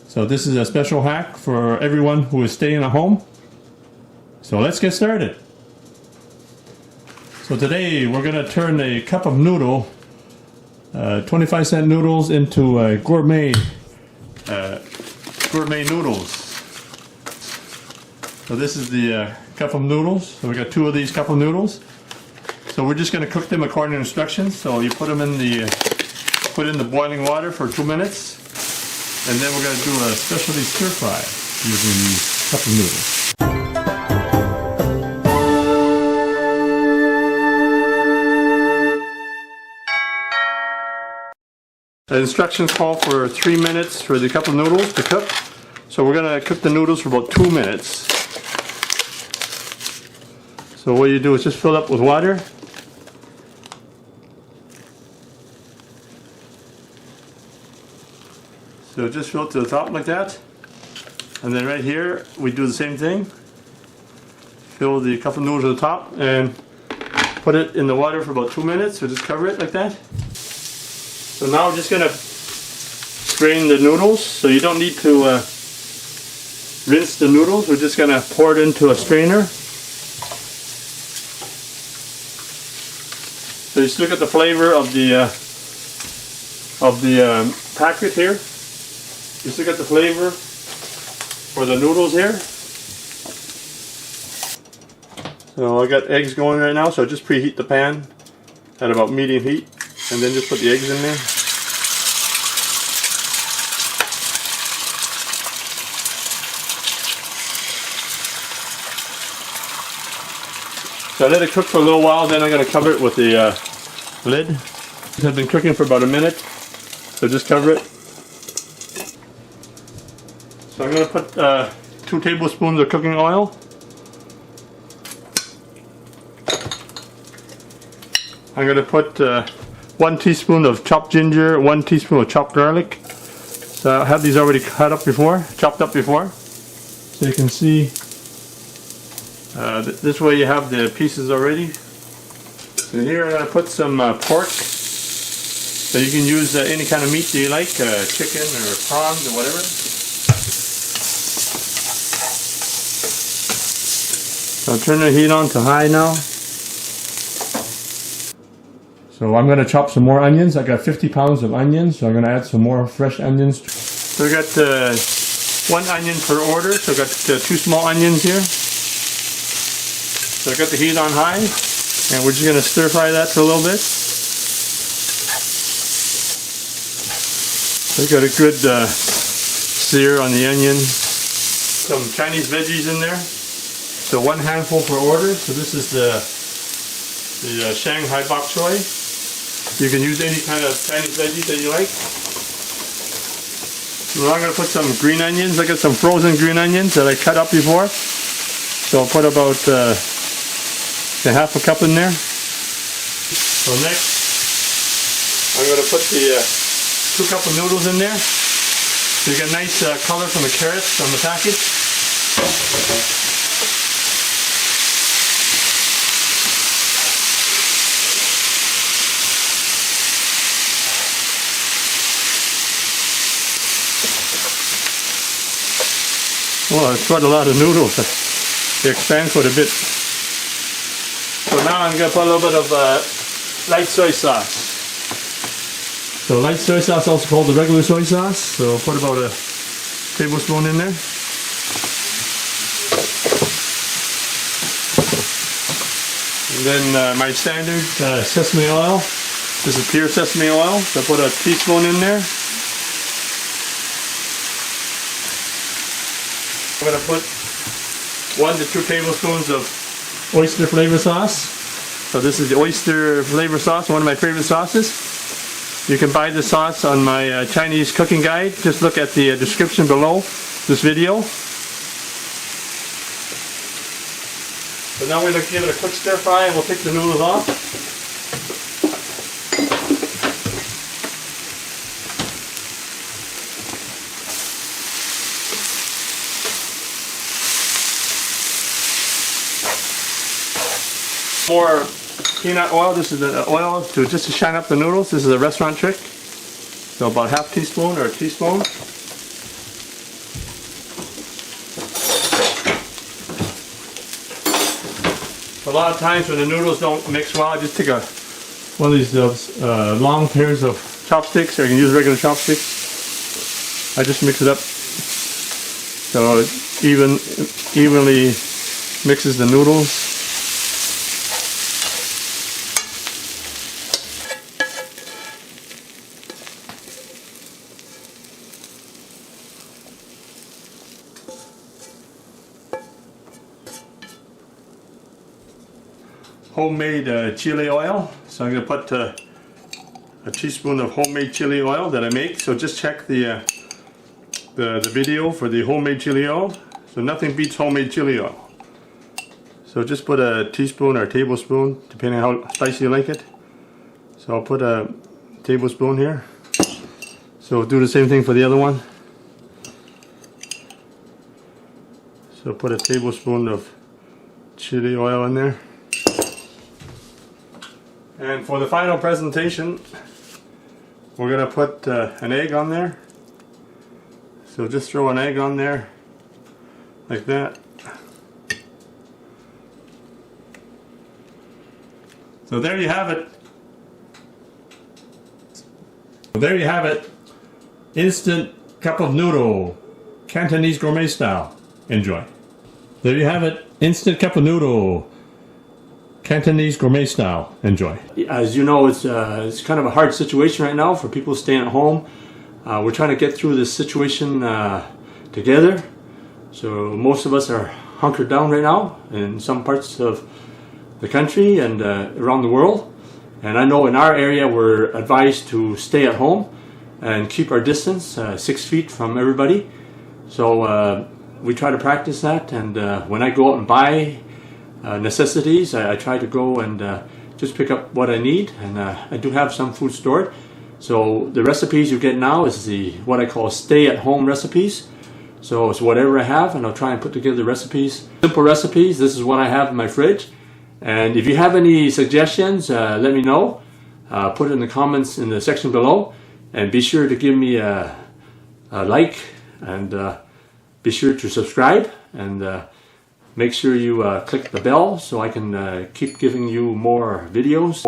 So this is a special hack for everyone who is staying at home. So let's get started. So today we're going to turn a cup of noodle, 25-cent noodles, into gourmet noodles. So this is the cup of noodles. So we got two of these cup of noodles. So we're just going to cook them according to instructions. So you put them in the boiling water for 2 minutes, and then we're going to do a specialty stir fry using these cup of noodles. The instructions call for 3 minutes for the cup of noodles to cook. So we're going to cook the noodles for about 2 minutes. So what you do is just fill up with water. So just fill it to the top like that. And then right here we do the same thing. Fill the cup of noodles to the top and put it in the water for about 2 minutes. So just cover it like that. So now we're just going to strain the noodles. So you don't need to rinse the noodles. We're just going to pour it into a strainer. So just look at the flavor of the packet here. Just look at the flavor for the noodles here. So I got eggs going right now. So just preheat the pan at about medium heat. And then just put the eggs in there. So I let it cook for a little while, then I'm going to cover it with the lid. It has been cooking for about a minute, so just cover it. So I'm going to put 2 tablespoons of cooking oil. I'm going to put 1 teaspoon of chopped ginger, 1 teaspoon of chopped garlic. So I have these already chopped up before. So you can see this way you have the pieces already. So here I'm going to put some pork. So you can use any kind of meat that you like, chicken or prawns or whatever. So I'll turn the heat on to high now. So I'm going to chop some more onions. I got 50 pounds of onions, so I'm going to add some more fresh onions. So I got 1 onion per order, so I got 2 small onions here. So I got the heat on high, and we're just going to stir fry that for a little bit. So I got a good sear on the onion. Some Chinese veggies in there. So 1 handful per order. So this is the Shanghai bok choy. You can use any kind of Chinese veggies that you like. So I'm going to put some green onions. I got some frozen green onions that I cut up before. So I'll put about half a cup in there. So next, I'm going to put the 2 cup of noodles in there. So you get nice color from the carrots on the package. Well, it's quite a lot of noodles. They expand quite a bit. So now I'm going to put a little bit of light soy sauce. So light soy sauce, also called the regular soy sauce. So I'll put about a tablespoon in there. And then my standard sesame oil. This is pure sesame oil. So I'll put a teaspoon in there. I'm going to put 1 to 2 tablespoons of oyster flavor sauce. So this is the oyster flavor sauce, one of my favorite sauces. You can buy this sauce on my Chinese cooking guide. Just look at the description below this video. So now we're going to give it a quick stir fry and we'll take the noodles off. More peanut oil. This is the oil just to shine up the noodles. This is a restaurant trick. So about half teaspoon or a teaspoon. lot of times when the noodles don't mix well, I just take one of these long pairs of chopsticks, or you can use regular chopsticks. I just mix it up so it evenly mixes the noodles. Homemade chili oil. So I'm going to put a teaspoon of homemade chili oil that I make. So just check the video for the homemade chili oil. So nothing beats homemade chili oil. So just put a teaspoon or a tablespoon, depending on how spicy you like it. So I'll put a tablespoon here. So do the same thing for the other one. So put a tablespoon of chili oil in there. And for the final presentation, we're going to put an egg on there. So just throw an egg on there, like that. So there you have it. There you have it. Instant cup of noodle, Cantonese gourmet style. Enjoy. There you have it. Instant cup of noodle, Cantonese gourmet style. Enjoy. As you know, it's kind of a hard situation right now for people staying at home. We're trying to get through this situation together. So most of us are hunkered down right now in some parts of the country and around the world. And I know in our area we're advised to stay at home and keep our distance 6 feet from everybody. So we try to practice that, and when I go out and buy necessities, I try to go and just pick up what I need, and I do have some food stored. So the recipes you get now is what I call stay-at-home recipes. So it's whatever I have, and I'll try and put together recipes. Simple recipes. This is what I have in my fridge. And if you have any suggestions, let me know. Put it in the comments in the section below, and be sure to give me a like, and be sure to subscribe, and make sure you click the bell so I can keep giving you more videos.